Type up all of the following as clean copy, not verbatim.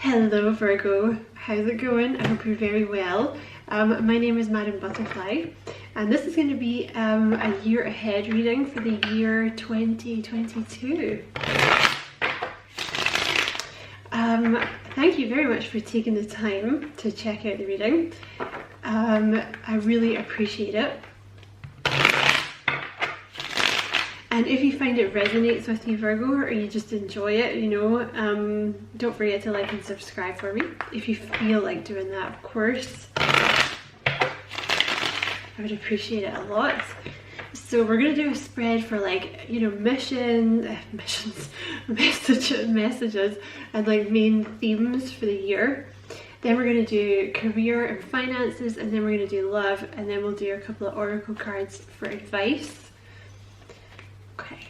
Hello Virgo, how's it going? I hope you're very well. My name is Madam Butterfly and this is going to be a year ahead reading for the year 2022. Thank you very much for taking the time to check out the reading. I really appreciate it. And if you find it resonates with you, Virgo, or you just enjoy it, you know, don't forget to like and subscribe for me. If you feel like doing that, of course. I would appreciate it a lot. So we're going to do a spread for like, you know, messages and like main themes for the year. Then we're going to do career and finances, and then we're going to do love, and then we'll do a couple of oracle cards for advice. Okay.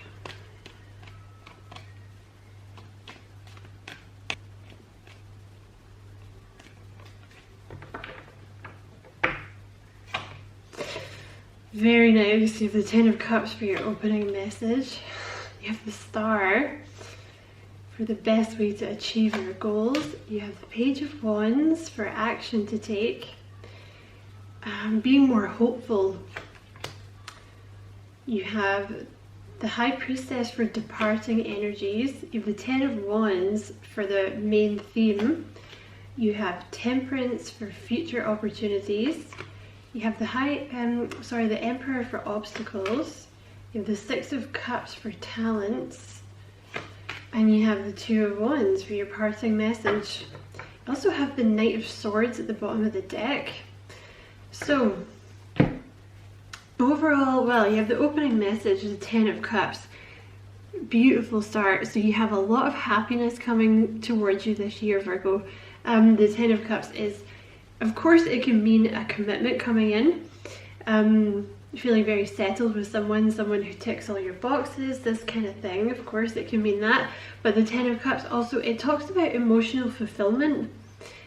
Very nice. You have the Ten of Cups for your opening message. You have the Star for the best way to achieve your goals. You have the Page of Wands for action to take. Being more hopeful. You have the High Priestess for departing energies. You have the Ten of Wands for the main theme. You have Temperance for future opportunities. You have the the Emperor for obstacles. You have the Six of Cups for talents. And you have the Two of Wands for your parting message. You also have the Knight of Swords at the bottom of the deck. So, overall, well, you have the opening message, the Ten of Cups. Beautiful start. So you have a lot of happiness coming towards you this year, Virgo. The Ten of Cups is, of course, it can mean a commitment coming in. Feeling very settled with someone who ticks all your boxes, this kind of thing. Of course, it can mean that. But the Ten of Cups also, it talks about emotional fulfillment.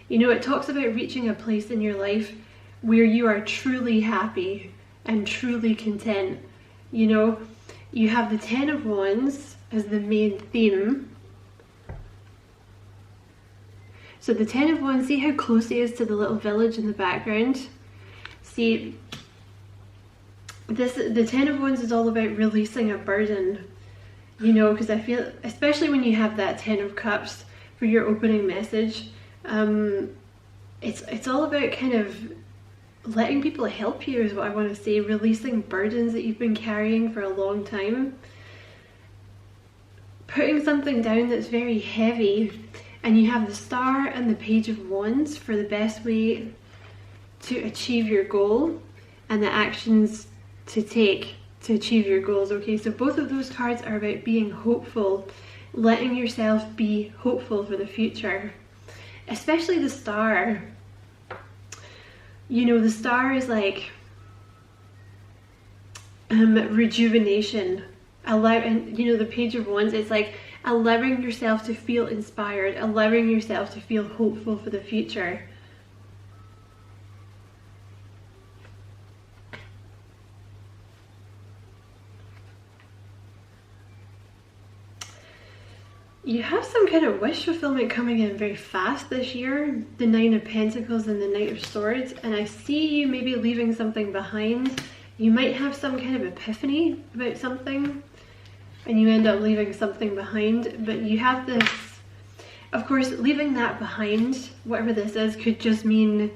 You know, it talks about reaching a place in your life where you are truly happy and truly content. You know, you have the Ten of Wands as the main theme. So the Ten of Wands, see how close he is to the little village in the background? See, the Ten of Wands is all about releasing a burden, you know, because I feel, especially when you have that Ten of Cups for your opening message, it's all about kind of letting people help you is what I want to say, releasing burdens that you've been carrying for a long time, putting something down that's very heavy. And you have the Star and the Page of Wands for the best way to achieve your goal and the actions to take to achieve your goals. Okay, so both of those cards are about being hopeful, letting yourself be hopeful for the future. Especially the Star. You know, the Star is like rejuvenation. And you know, the Page of Wands, it's like allowing yourself to feel inspired, allowing yourself to feel hopeful for the future. You have some kind of wish fulfillment coming in very fast this year. The Nine of Pentacles and the Knight of Swords. And I see you maybe leaving something behind. You might have some kind of epiphany about something and you end up leaving something behind. But you have this, of course, leaving that behind, whatever this is, could just mean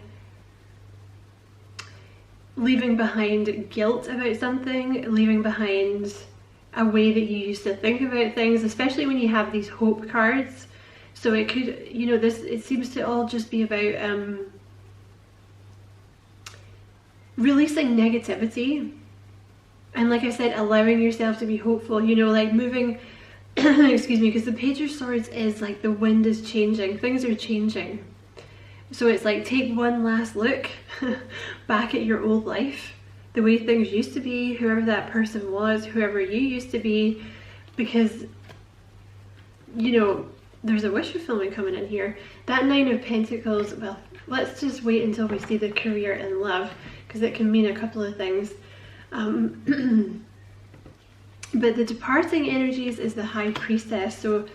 leaving behind guilt about something, leaving behind a way that you used to think about things, especially when you have these hope cards. So it could, you know, it seems to all just be about releasing negativity. And like I said, allowing yourself to be hopeful, you know, like moving, excuse me, because the Page of Swords is like the wind is changing, things are changing. So it's like, take one last look back at your old life, the way things used to be, whoever that person was, whoever you used to be, because, you know, there's a wish fulfillment coming in here. That Nine of Pentacles, well, let's just wait until we see the career and love, because it can mean a couple of things. But the departing energies is the High Priestess, so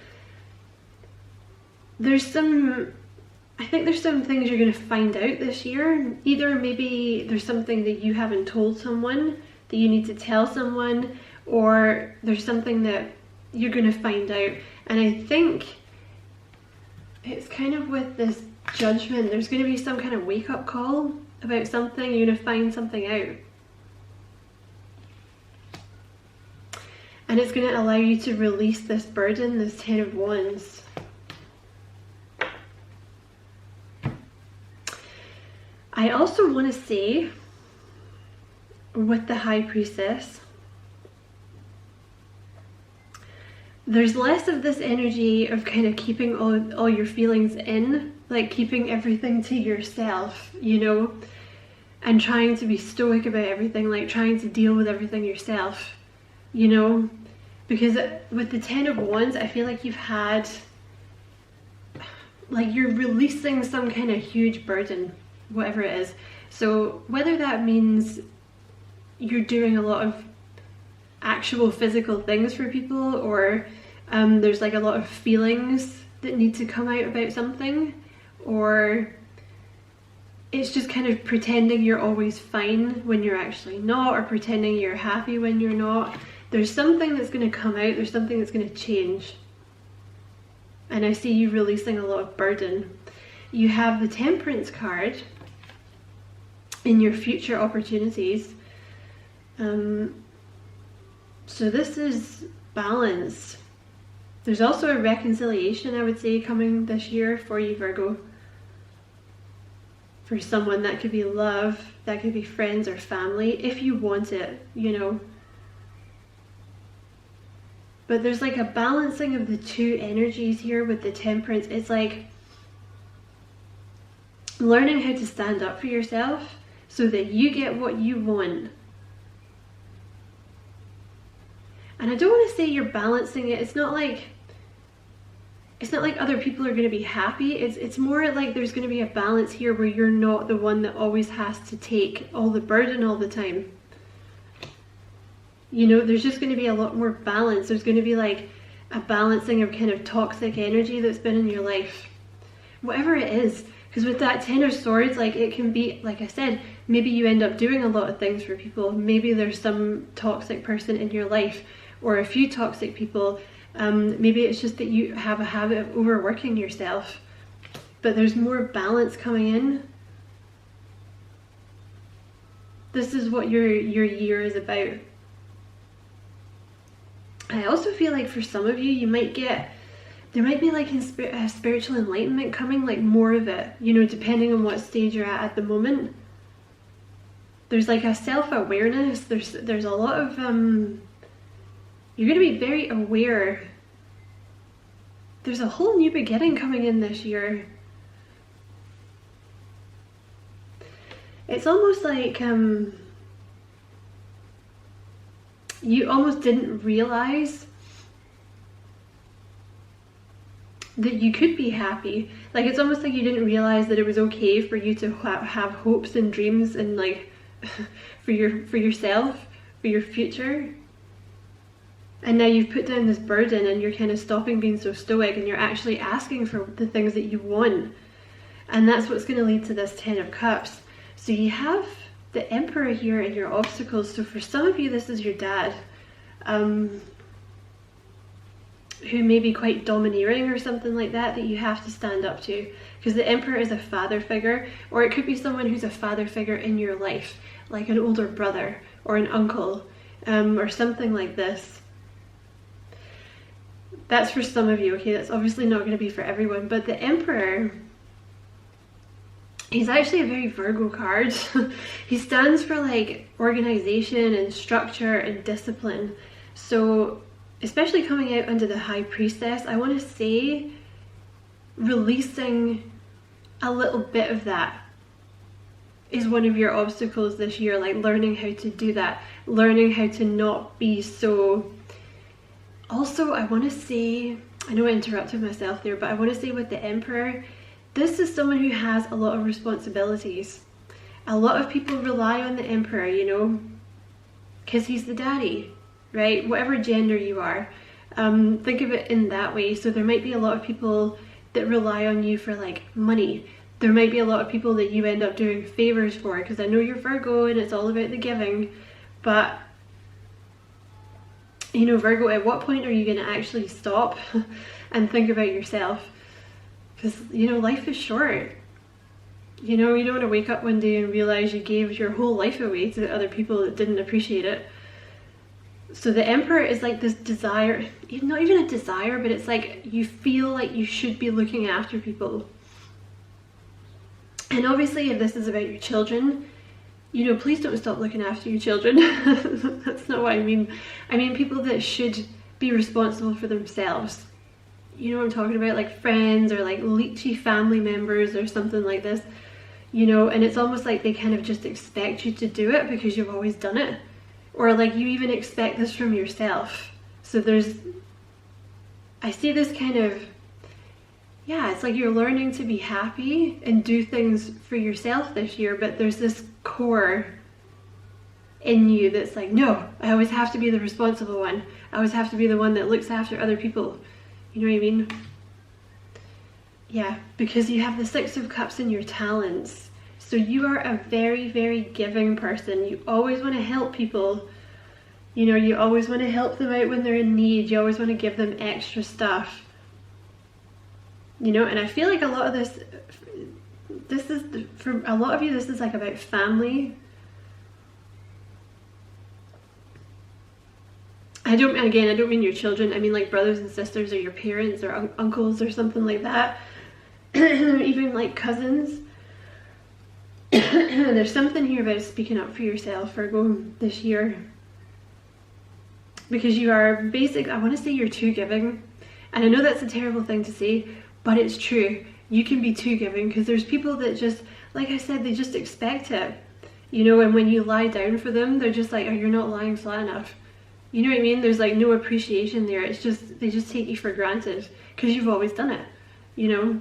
there's some I think there's some things you're going to find out this year. Either maybe there's something that you haven't told someone that you need to tell someone, or there's something that you're going to find out. And I think it's kind of with this judgment, there's going to be some kind of wake-up call about something. You're going to find something out. And it's going to allow you to release this burden, this 10 of Wands. I also want to say, with the High Priestess, there's less of this energy of kind of keeping all your feelings in, like keeping everything to yourself, you know, and trying to be stoic about everything, like trying to deal with everything yourself, you know, because with the 10 of Wands, I feel like you've had, like you're releasing some kind of huge burden, whatever it is. So whether that means you're doing a lot of actual physical things for people, or there's like a lot of feelings that need to come out about something, or it's just kind of pretending you're always fine when you're actually not, or pretending you're happy when you're not. There's something that's going to come out, there's something that's going to change. And I see you releasing a lot of burden. You have the Temperance card in your future opportunities. So this is balance. There's also a reconciliation, I would say, coming this year for you, Virgo. For someone, that could be love, that could be friends or family, if you want it, you know. But there's like a balancing of the two energies here with the Temperance. It's like learning how to stand up for yourself so that you get what you want. And I don't want to say you're balancing it. It's not like other people are going to be happy. It's more like there's going to be a balance here where you're not the one that always has to take all the burden all the time. You know, there's just going to be a lot more balance. There's going to be like a balancing of kind of toxic energy that's been in your life. Whatever it is. Because with that 10 of Swords, like it can be, like I said, maybe you end up doing a lot of things for people. Maybe there's some toxic person in your life, or a few toxic people. Maybe it's just that you have a habit of overworking yourself. But there's more balance coming in. This is what your year is about. I also feel like for some of you, there might be like a spiritual enlightenment coming, like more of it, you know, depending on what stage you're at the moment. There's like a self-awareness, there's a lot of, you're going to be very aware. There's a whole new beginning coming in this year. It's almost like, you almost didn't realize that you could be happy. Like it's almost like you didn't realize that it was okay for you to have hopes and dreams and like for yourself, for your future. And now you've put down this burden and you're kind of stopping being so stoic and you're actually asking for the things that you want. And that's what's going to lead to this 10 of Cups. So you have the Emperor here in your obstacles. So for some of you, this is your dad, who may be quite domineering or something like that you have to stand up to. Because the Emperor is a father figure, or it could be someone who's a father figure in your life, like an older brother or an uncle, or something like this. That's for some of you, okay? That's obviously not going to be for everyone, but the Emperor, he's actually a very Virgo card. He stands for like organization and structure and discipline. So especially coming out under the High Priestess, I want to say releasing a little bit of that is one of your obstacles this year, like learning how to do that, learning how to not be so. Also, I want to say, I know I interrupted myself there, but I want to say with the Emperor, this is someone who has a lot of responsibilities. A lot of people rely on the Emperor, you know, because he's the daddy, right? Whatever gender you are, think of it in that way. So there might be a lot of people that rely on you for like money. There might be a lot of people that you end up doing favors for, because I know you're Virgo and it's all about the giving, but you know, Virgo, at what point are you going to actually stop and think about yourself? Because, you know, life is short. You know, you don't want to wake up one day and realize you gave your whole life away to other people that didn't appreciate it. So the Emperor is like this desire, not even a desire, but it's like you feel like you should be looking after people. And obviously if this is about your children, you know, please don't stop looking after your children. That's not what I mean. I mean people that should be responsible for themselves. You know what I'm talking about? Like friends or like leechy family members or something like this. You know, and it's almost like they kind of just expect you to do it because you've always done it. Or like you even expect this from yourself. So I see this kind of, yeah, it's like you're learning to be happy and do things for yourself this year, but there's this core in you that's like, no, I always have to be the responsible one. I always have to be the one that looks after other people. You know what I mean? Yeah, because you have the Six of Cups in your talents. So you are a very, very giving person. You always want to help people. You know, you always want to help them out when they're in need. You always want to give them extra stuff. You know, and I feel like a lot of this is, for a lot of you, this is like about family. I don't mean your children. I mean like brothers and sisters or your parents or uncles or something like that. Even like cousins. There's something here about speaking up for yourself, Virgo, this year. Because you are I want to say you're too giving. And I know that's a terrible thing to say, but it's true. You can be too giving because there's people that just, like I said, they just expect it. You know, and when you lie down for them, they're just like, oh, you're not lying flat enough. You know what I mean? There's like no appreciation there. It's just, they just take you for granted because you've always done it, you know?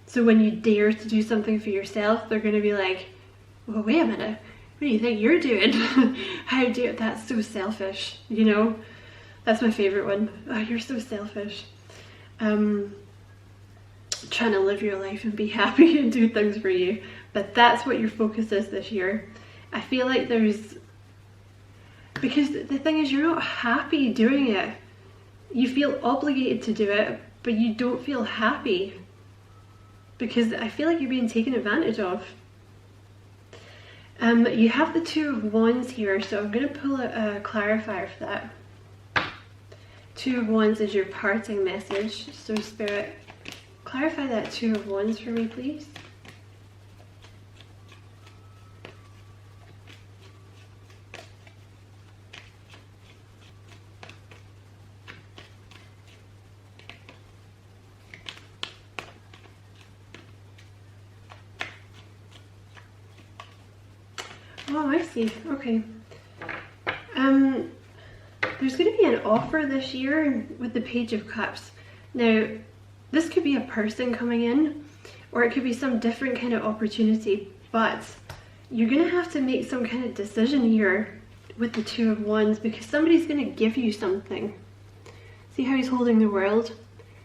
So when you dare to do something for yourself, they're going to be like, well, wait a minute. What do you think you're doing? How dare, that's so selfish, you know? That's my favorite one. Oh, you're so selfish. Trying to live your life and be happy and do things for you. But that's what your focus is this year. I feel like because the thing is, you're not happy doing it. You feel obligated to do it, but you don't feel happy. Because I feel like you're being taken advantage of. You have the Two of Wands here, so I'm going to pull a clarifier for that. Two of Wands is your parting message. So Spirit, clarify that Two of Wands for me, please. Oh, I see. Okay. There's going to be an offer this year with the Page of Cups. Now, this could be a person coming in, or it could be some different kind of opportunity, but you're going to have to make some kind of decision here with the Two of Wands because somebody's going to give you something. See how he's holding the world?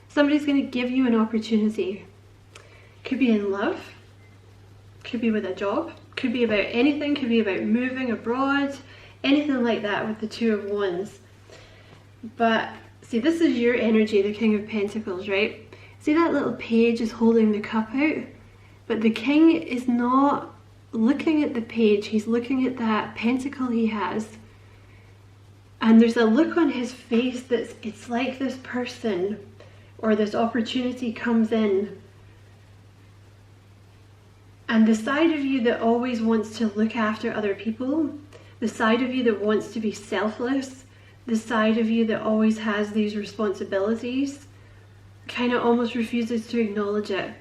Somebody's going to give you an opportunity. Could be in love, could be with a job, could be about anything, could be about moving abroad, anything like that with the Two of Wands. But see, this is your energy, the King of Pentacles, right? See that little page is holding the cup out, but the king is not looking at the page, he's looking at that pentacle he has. And there's a look on his face that's, it's like this person or this opportunity comes in. And the side of you that always wants to look after other people, the side of you that wants to be selfless, the side of you that always has these responsibilities, kind of almost refuses to acknowledge it.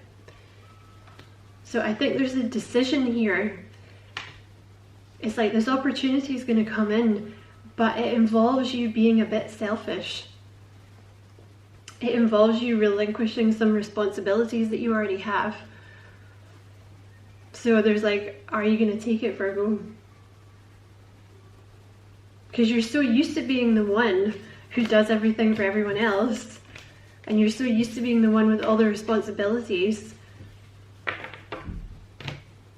So I think there's a decision here. It's like this opportunity is going to come in, but it involves you being a bit selfish. It involves you relinquishing some responsibilities that you already have. So there's like, are you going to take it, Virgo? Because you're so used to being the one who does everything for everyone else. and you're so used to being the one with all the responsibilities,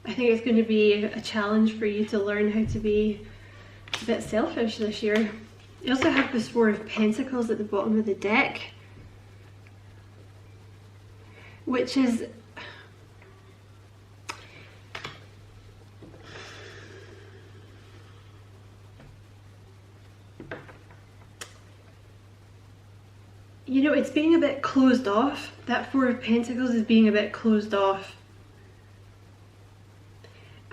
I think it's going to be a challenge for you to learn how to be a bit selfish this year. You also have this Four of Pentacles at the bottom of the deck, which is, you know, it's being a bit closed off. That Four of Pentacles is being a bit closed off.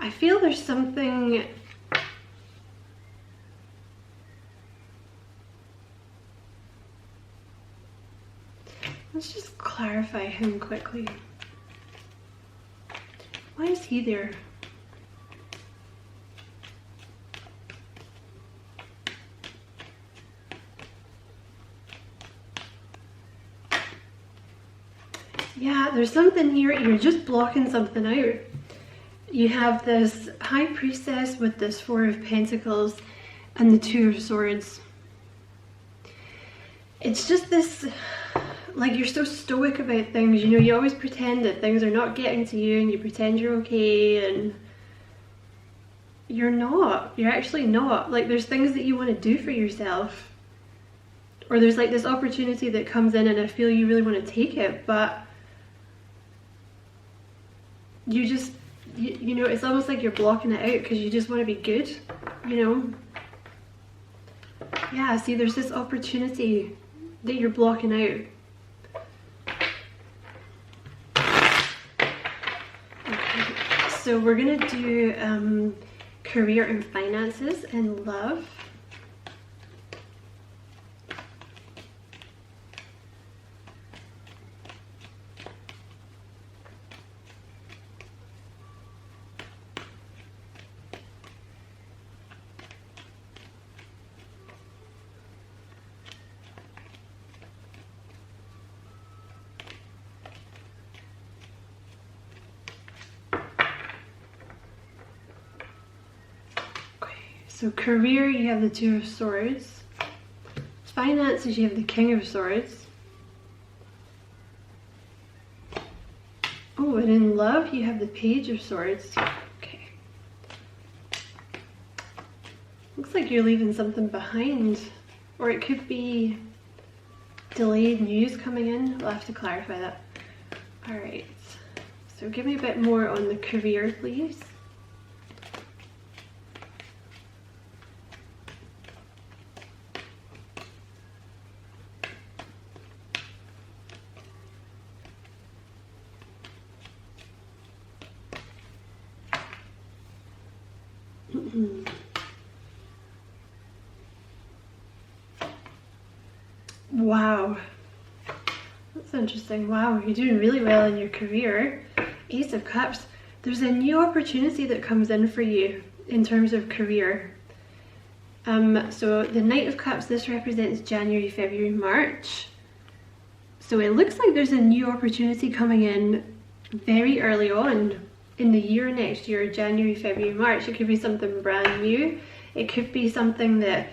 I feel there's something, let's just clarify him quickly. Why is he there? Yeah, there's something here, you're just blocking something out. You have this High Priestess with this Four of Pentacles and the Two of Swords. It's just this, like, you're so stoic about things, you know, you always pretend that things are not getting to you and you pretend you're okay, and you're not. You're actually not. Like, there's things that you want to do for yourself. Or there's like this opportunity that comes in and I feel you really want to take it, but you just, you know, it's almost like you're blocking it out because you just want to be good, you know. Yeah, see, there's this opportunity that you're blocking out. Okay, so we're gonna do career and finances and love. So career, you have the Two of Swords. Finances, you have the King of Swords. Oh, and in love, you have the Page of Swords. Okay. Looks like you're leaving something behind. Or it could be delayed news coming in. We'll have to clarify that. Alright. So give me a bit more on the career, please. Wow, that's interesting. Wow, you're doing really well in your career. Ace of Cups. There's a new opportunity that comes in for you in terms of career. So the Knight of Cups, this represents January, February, March. So it looks like there's a new opportunity coming in very early on in the year next year, January, February, March. It could be something brand new. It could be something that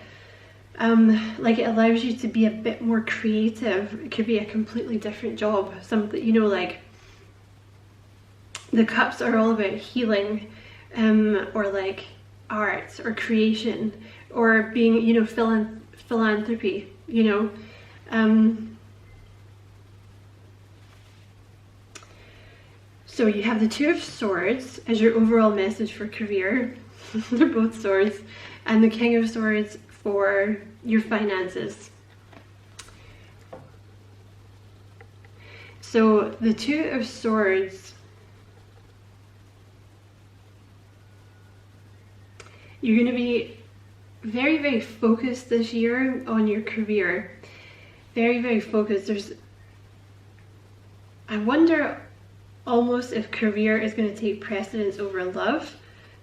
like it allows you to be a bit more creative. It could be a completely different job. Something, you know, like the cups are all about healing, or like art or creation or being, you know, philanthropy, you know. So you have the Two of Swords as your overall message for career. They're both swords. And the King of Swords for your finances. So the Two of Swords, you're going to be very, very focused this year on your career. Very, very focused. I wonder almost if career is going to take precedence over love.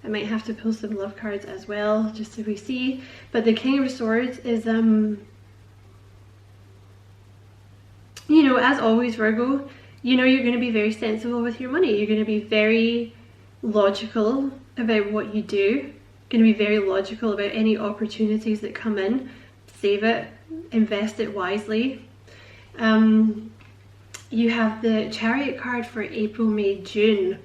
I might have to pull some love cards as well, just so we see. But the King of Swords is, you know, as always, Virgo, you know, you're going to be very sensible with your money. You're going to be very logical about what you do. Going to be very logical about any opportunities that come in. Save it, invest it wisely. You have the Chariot card for April, May, June.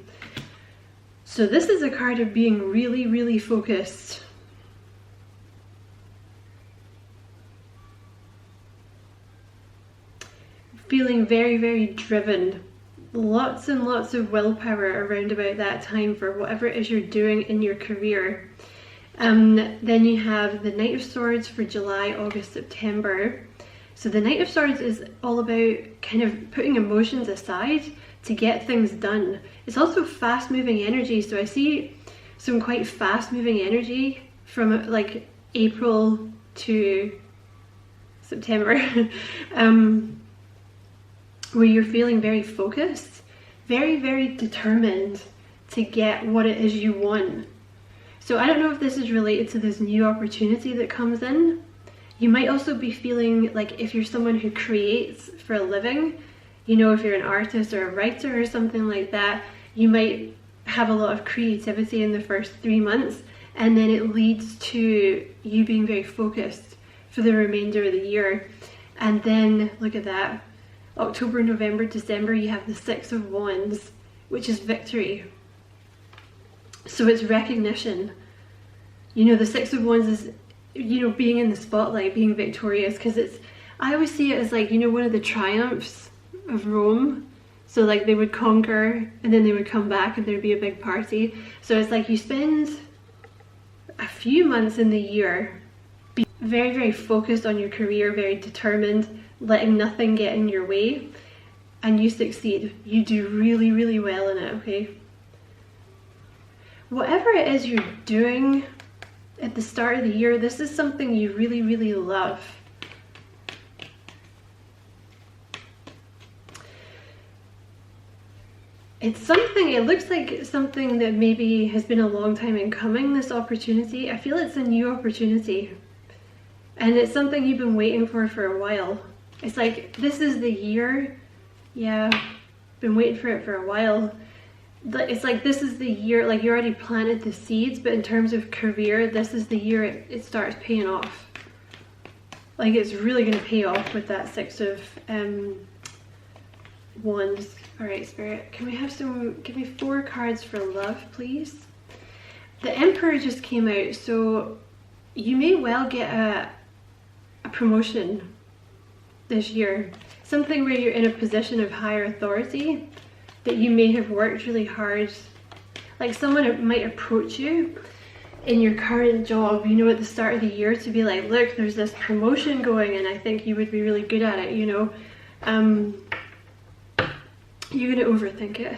So this is a card of being really, really focused. Feeling very, very driven. Lots and lots of willpower around about that time for whatever it is you're doing in your career. Then you have the Knight of Swords for July, August, September. So the Knight of Swords is all about kind of putting emotions aside to get things done. It's also fast moving energy, so I see some quite fast moving energy from like April to September, where you're feeling very focused, very, very determined to get what it is you want. So I don't know if this is related to this new opportunity that comes in. You might also be feeling like if you're someone who creates for a living, you know, if you're an artist or a writer or something like that, you might have a lot of creativity in the first 3 months, and then it leads to you being very focused for the remainder of the year. And then look at that, October, November, December, you have the Six of Wands, which is victory. So it's recognition. You know, the Six of Wands is, you know, being in the spotlight, being victorious, because it's, I always see it as like, you know, one of the triumphs of Rome. So like they would conquer and then they would come back and there'd be a big party. So it's like you spend a few months in the year being very, very focused on your career, very determined, letting nothing get in your way, and you succeed. You do really, really well in it, okay? Whatever it is you're doing at the start of the year, this is something you really, really love. It's something, it looks like something that maybe has been a long time in coming, this opportunity. I feel it's a new opportunity. And it's something you've been waiting for a while. It's like, this is the year. Yeah, been waiting for it for a while. It's like, this is the year, like you already planted the seeds, but in terms of career, this is the year it starts paying off. Like it's really going to pay off with that Six of Wands. All right, Spirit, can we have some, give me 4 cards for love, please? The Emperor just came out, so you may well get a promotion this year. Something where you're in a position of higher authority that you may have worked really hard. Like someone might approach you in your current job, you know, at the start of the year to be like, look, there's this promotion going and I think you would be really good at it, you know. You're going to overthink it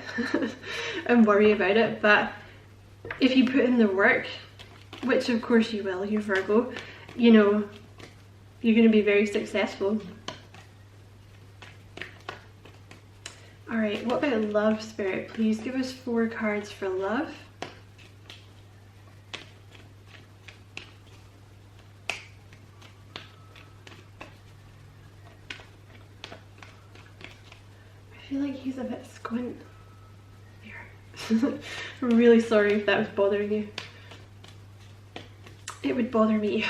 and worry about it, but if you put in the work, which of course you will, you're Virgo, you know, you're going to be very successful. All right, what about love, Spirit? Please give us 4 cards for love. I feel like he's a bit squint there. I'm really sorry if that was bothering you. It would bother me.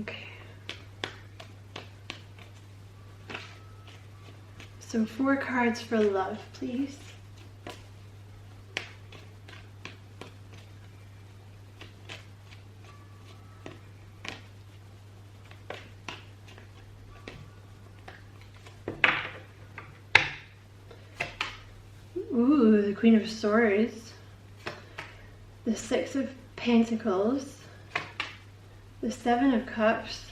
Okay. So 4 cards for love, please. Ooh, the Queen of Swords, the Six of Pentacles, the Seven of Cups,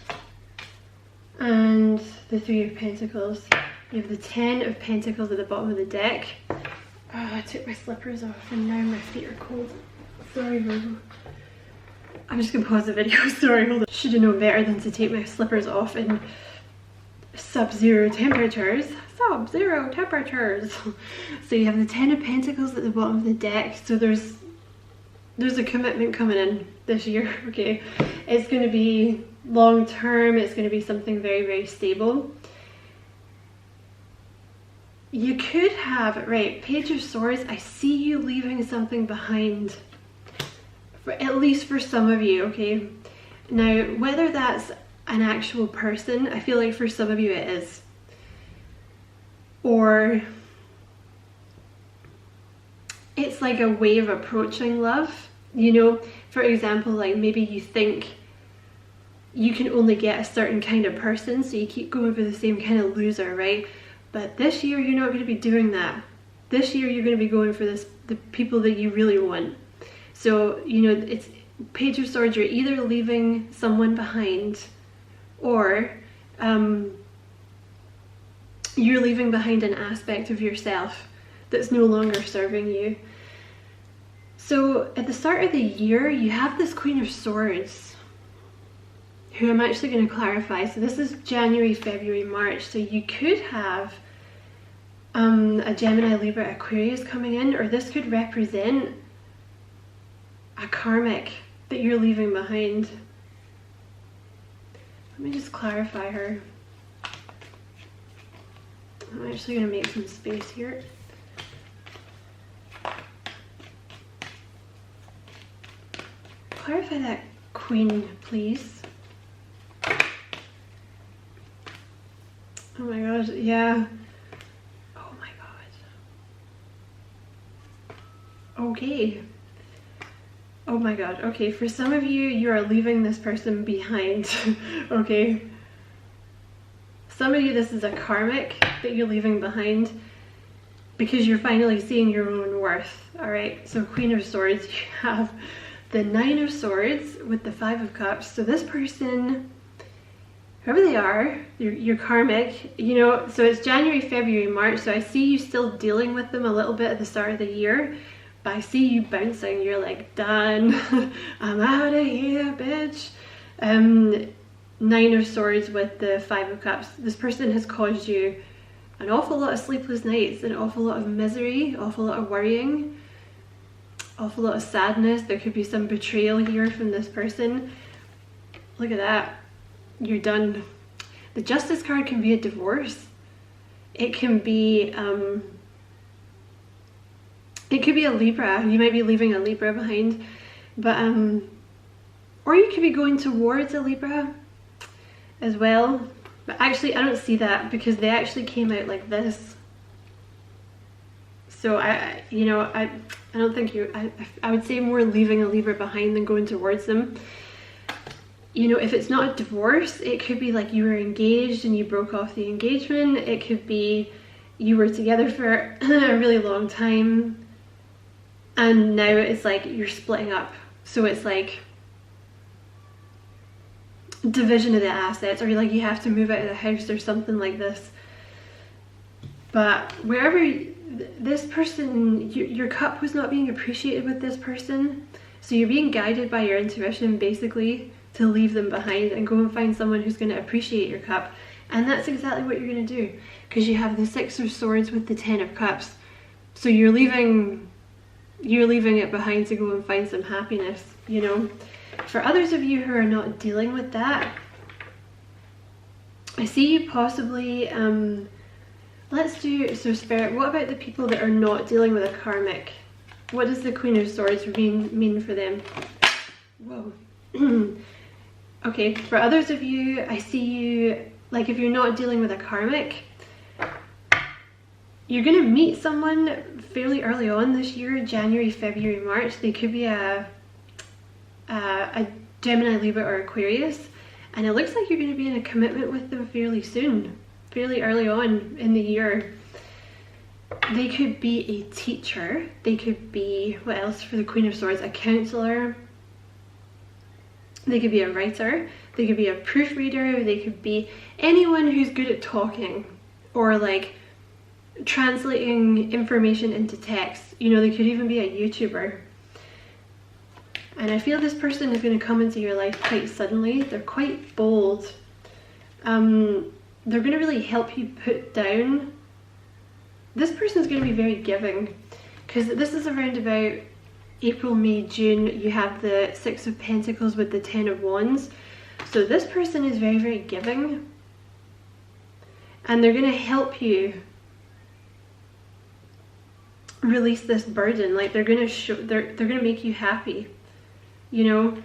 and the Three of Pentacles. You have the Ten of Pentacles at the bottom of the deck. Oh, I took my slippers off and now my feet are cold. Sorry, Virgo. I'm just gonna pause the video. Sorry, hold on. Should have known better than to take my slippers off in sub-zero temperatures. Sub-zero temperatures. So you have the Ten of Pentacles at the bottom of the deck. So there's a commitment coming in this year, okay? It's going to be long term. It's going to be something very, very stable. You could have, right, Page of Swords. I see you leaving something behind, at least for some of you, okay? Now, whether that's an actual person. I feel like for some of you it is. Or it's like a way of approaching love, you know. For example, like maybe you think you can only get a certain kind of person, so you keep going for the same kind of loser, right? But this year you're not going to be doing that. This year you're going to be going for the people that you really want. So, you know, it's Page of Swords, you're either leaving someone behind, or you're leaving behind an aspect of yourself that's no longer serving you. So at the start of the year, you have this Queen of Swords, who I'm actually going to clarify. So this is January, February, March. So you could have a Gemini, Libra, Aquarius coming in, or this could represent a karmic that you're leaving behind. Let me just clarify her. I'm actually going to make some space here. Clarify that queen, please. Oh my god, yeah. Oh my god. Okay. Oh my god, okay, for some of you, you are leaving this person behind. Okay. Some of you, this is a karmic that you're leaving behind because you're finally seeing your own worth. Alright, so Queen of Swords, you have the Nine of Swords with the Five of Cups. So this person, whoever they are, your karmic, you know, so it's January, February, March, so I see you still dealing with them a little bit at the start of the year, but I see you bouncing. You're like, done. I'm out of here, bitch. Nine of Swords with the Five of Cups. This person has caused you an awful lot of sleepless nights, an awful lot of misery, awful lot of worrying, awful lot of sadness. There could be some betrayal here from this person. Look at that. You're done. The Justice card can be a divorce. It can be a Libra. You might be leaving a Libra behind, but or you could be going towards a Libra as well. But actually I don't see that because they actually came out like this. So I don't think I would say more leaving a Libra behind than going towards them. You know, if it's not a divorce, it could be like you were engaged and you broke off the engagement. It could be you were together for a really long time and now it's like you're splitting up. So it's like division of the assets, or like you have to move out of the house or something like this. But wherever this person, your cup was not being appreciated with this person, so you're being guided by your intuition basically to leave them behind and go and find someone who's going to appreciate your cup. And that's exactly what you're going to do, because you have the Six of Swords with the Ten of Cups. So you're leaving it behind to go and find some happiness, you know. For others of you who are not dealing with that, I see you possibly let's do, so Spirit, what about the people that are not dealing with a karmic? What does the Queen of Swords mean for them? Whoa. Okay, for others of you, I see you, like if you're not dealing with a karmic, you're going to meet someone fairly early on this year, January, February, March. They could be a Gemini, Libra, or Aquarius, and it looks like you're going to be in a commitment with them fairly soon, fairly early on in the year. They could be a teacher, they could be, what else for the Queen of Swords, a counselor, they could be a writer, they could be a proofreader, they could be anyone who's good at talking or like translating information into text. You know, they could even be a YouTuber. And I feel this person is going to come into your life quite suddenly. They're quite bold. They're going to really help you put down. This person is going to be very giving, because this is around about April, May, June. You have the Six of Pentacles with the Ten of Wands. So this person is very, very giving. And they're going to help you release this burden. Like they're going to make you happy. You know,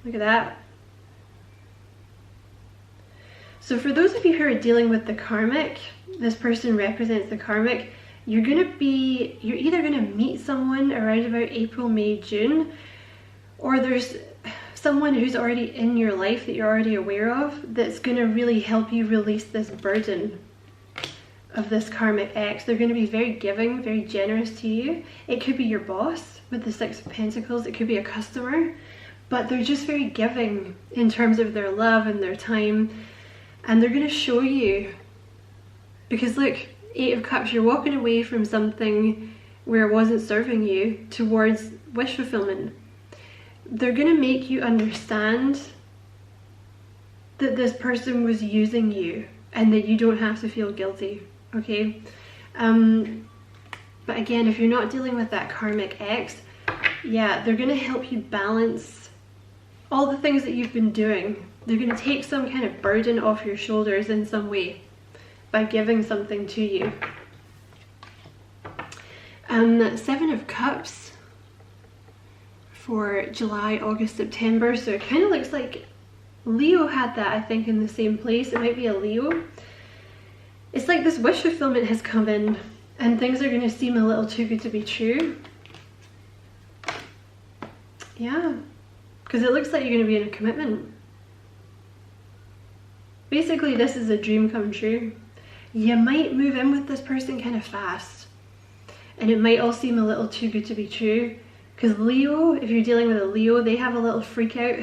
look at that. So for those of you who are dealing with the karmic, this person represents the karmic, you're either gonna meet someone around about April, May, June, or there's someone who's already in your life that you're already aware of that's gonna really help you release this burden of this karmic ex. They're gonna be very giving, very generous to you. It could be your boss with the Six of Pentacles, it could be a customer, but they're just very giving in terms of their love and their time, and they're gonna show you, because look, Eight of Cups, you're walking away from something where it wasn't serving you towards wish fulfillment. They're gonna make you understand that this person was using you and that you don't have to feel guilty, okay? But again, if you're not dealing with that karmic ex, yeah, they're gonna help you balance all the things that you've been doing. They're gonna take some kind of burden off your shoulders in some way by giving something to you. Seven of Cups for July, August, September. So it kind of looks like Leo had that, I think, in the same place. It might be a Leo. It's like this wish fulfillment has come in and things are going to seem a little too good to be true. Yeah, because it looks like you're going to be in a commitment. Basically, this is a dream come true. You might move in with this person kind of fast, and it might all seem a little too good to be true, because Leo, if you're dealing with a Leo, they have a little freak out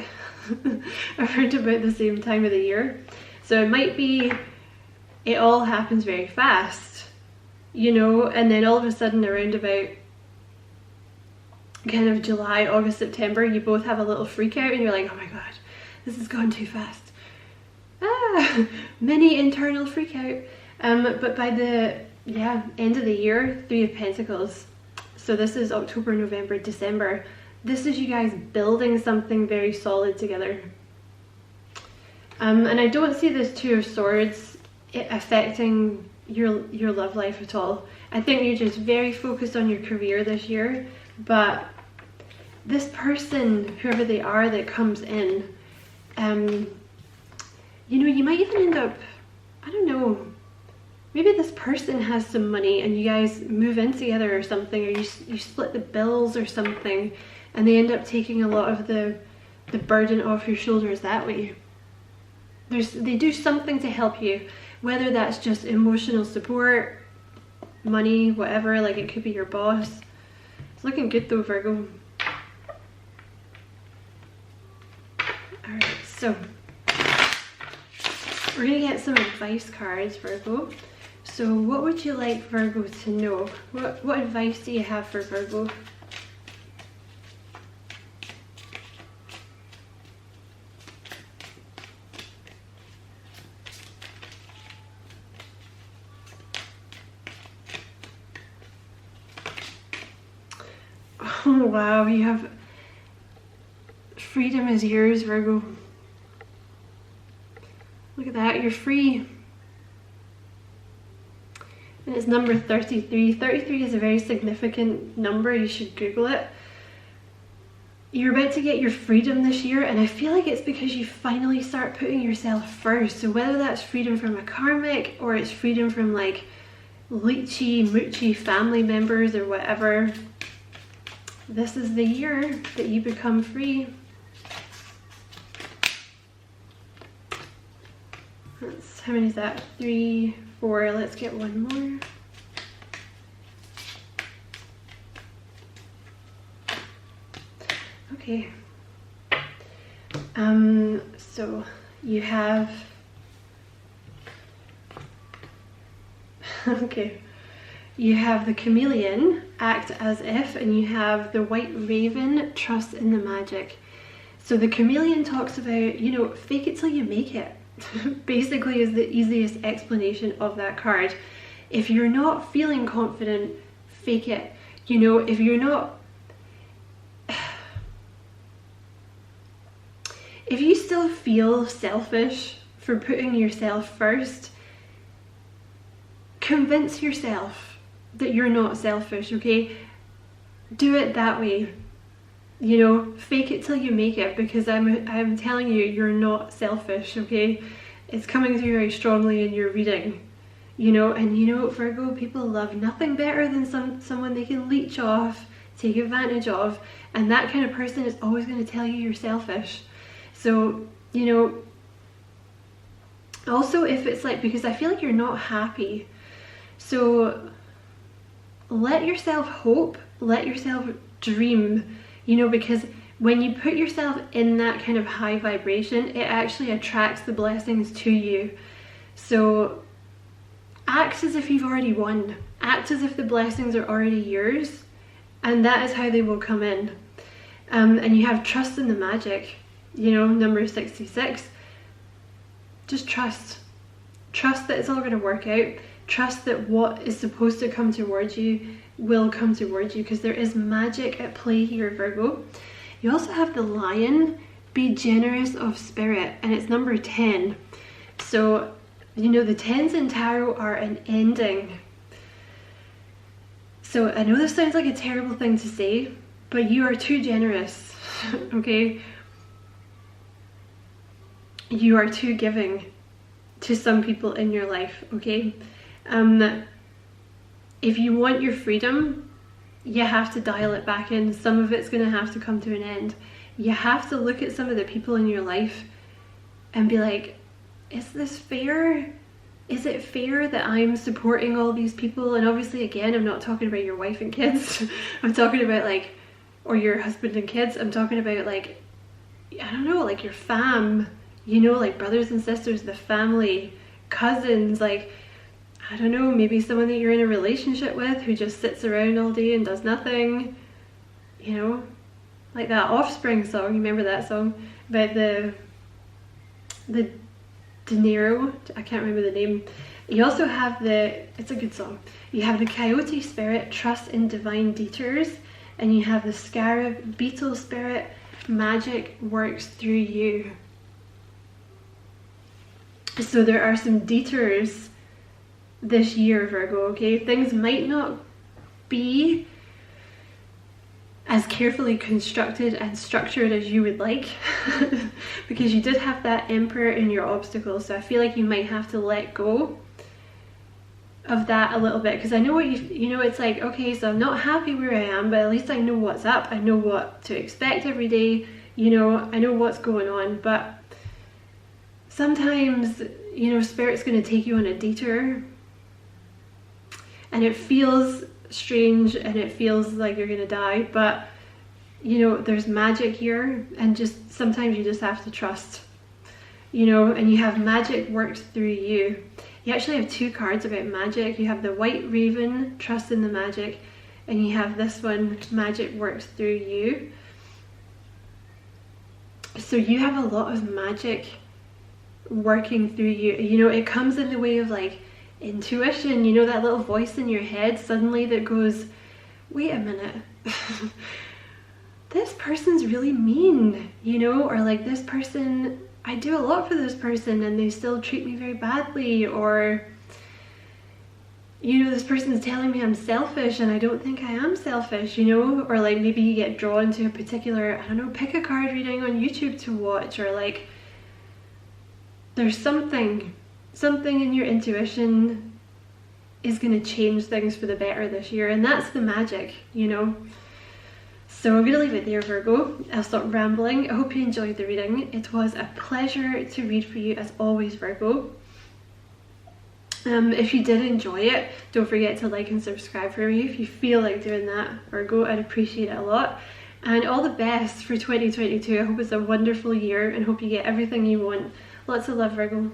around about the same time of the year. So it might be, it all happens very fast, you know, and then all of a sudden around about kind of July, August, September, you both have a little freak out and you're like, oh my god, this has gone too fast. Mini internal freak out. But by the end of the year, Three of Pentacles, so this is October, November, December, this is you guys building something very solid together. And I don't see this Two of Swords affecting your love life at all. I think you're just very focused on your career this year, but this person, whoever they are that comes in, you know, you might even end up, I don't know, maybe this person has some money and you guys move in together or something, or you split the bills or something, and they end up taking a lot of the burden off your shoulders that way. They do something to help you, whether that's just emotional support, money, whatever, like it could be your boss. It's looking good though, Virgo. Alright, so we're going to get some advice cards, Virgo. So what would you like Virgo to know? What advice do you have for Virgo? Oh wow, you have freedom is yours, Virgo. Look at that, you're free. And it's number 33. 33 is a very significant number, you should Google it. You're about to get your freedom this year, and I feel like it's because you finally start putting yourself first. So whether that's freedom from a karmic, or it's freedom from like leechy, moochy family members or whatever, this is the year that you become free. How many is that? 3, 4. Let's get one more. Okay. So you have okay. You have the Chameleon, act as if, and you have the White Raven, trust in the magic. So the Chameleon talks about, you know, fake it till you make it. Basically is the easiest explanation of that card. If you're not feeling confident, fake it. You know, if you're not, if you still feel selfish for putting yourself first, convince yourself that you're not selfish, okay? Do it that way. You know, fake it till you make it, because I'm telling you, you're not selfish, okay? it's coming through very strongly in your reading. You know, and you know, Virgo, people love nothing better than someone they can leech off, take advantage of, and that kind of person is always going to tell you you're selfish. So, you know, also if it's like, because I feel like you're not happy, so let yourself hope, let yourself dream, you know, because when you put yourself in that kind of high vibration, it actually attracts the blessings to you. So act as if you've already won. Act as if the blessings are already yours, and that is how they will come in. And you have trust in the magic, you know, number 66. Just trust. Trust that it's all going to work out. Trust that what is supposed to come towards you will come towards you, because there is magic at play here, Virgo. You also have the Lion. Be generous of spirit, and it's number 10. So, you know, the 10s in tarot are an ending. So I know this sounds like a terrible thing to say, but you are too generous, okay? You are too giving to some people in your life, okay? If you want your freedom, you have to dial it back in. Some of it's going to have to come to an end. You have to look at some of the people in your life and be like, is this fair? Is it fair that I'm supporting all these people? And obviously, again, I'm not talking about your wife and kids. I'm talking about like, or your husband and kids. I'm talking about like, I don't know, like your fam, you know, like brothers and sisters, the family, cousins, like, I don't know, maybe someone that you're in a relationship with who just sits around all day and does nothing, you know, like that Offspring song. You remember that song about the De Niro, I can't remember the name. You also have it's a good song. You have the Coyote spirit, trust in divine detours, and you have the Scarab Beetle spirit, magic works through you. So there are some detours this year, Virgo, okay? Things might not be as carefully constructed and structured as you would like because you did have that Emperor in your obstacles, so I feel like you might have to let go of that a little bit, because I know what you know, it's like, okay, so I'm not happy where I am, but at least I know what's up, I know what to expect every day, you know, I know what's going on. But sometimes, you know, Spirit's going to take you on a detour and it feels strange and it feels like you're gonna die, but you know, there's magic here, and just sometimes you just have to trust, you know. And you have magic works through you. You actually have two cards about magic. You have the White Raven, trust in the magic, and you have this one, magic works through you. So you have a lot of magic working through you. You know, it comes in the way of like intuition, you know, that little voice in your head suddenly that goes, wait a minute, this person's really mean, you know, or like this person, I do a lot for this person and they still treat me very badly, or you know, this person's telling me I'm selfish and I don't think I am selfish, you know. Or like maybe you get drawn to a particular, I don't know, pick a card reading on YouTube to watch, or like there's something in your intuition is going to change things for the better this year, and that's the magic, you know. So I'm going to leave it there, Virgo. I'll stop rambling. I hope you enjoyed the reading. It was a pleasure to read for you as always, Virgo. If you did enjoy it, don't forget to like and subscribe for me if you feel like doing that, Virgo. I'd appreciate it a lot. And all the best for 2022. I hope it's a wonderful year and hope you get everything you want. Lots of love, Virgo.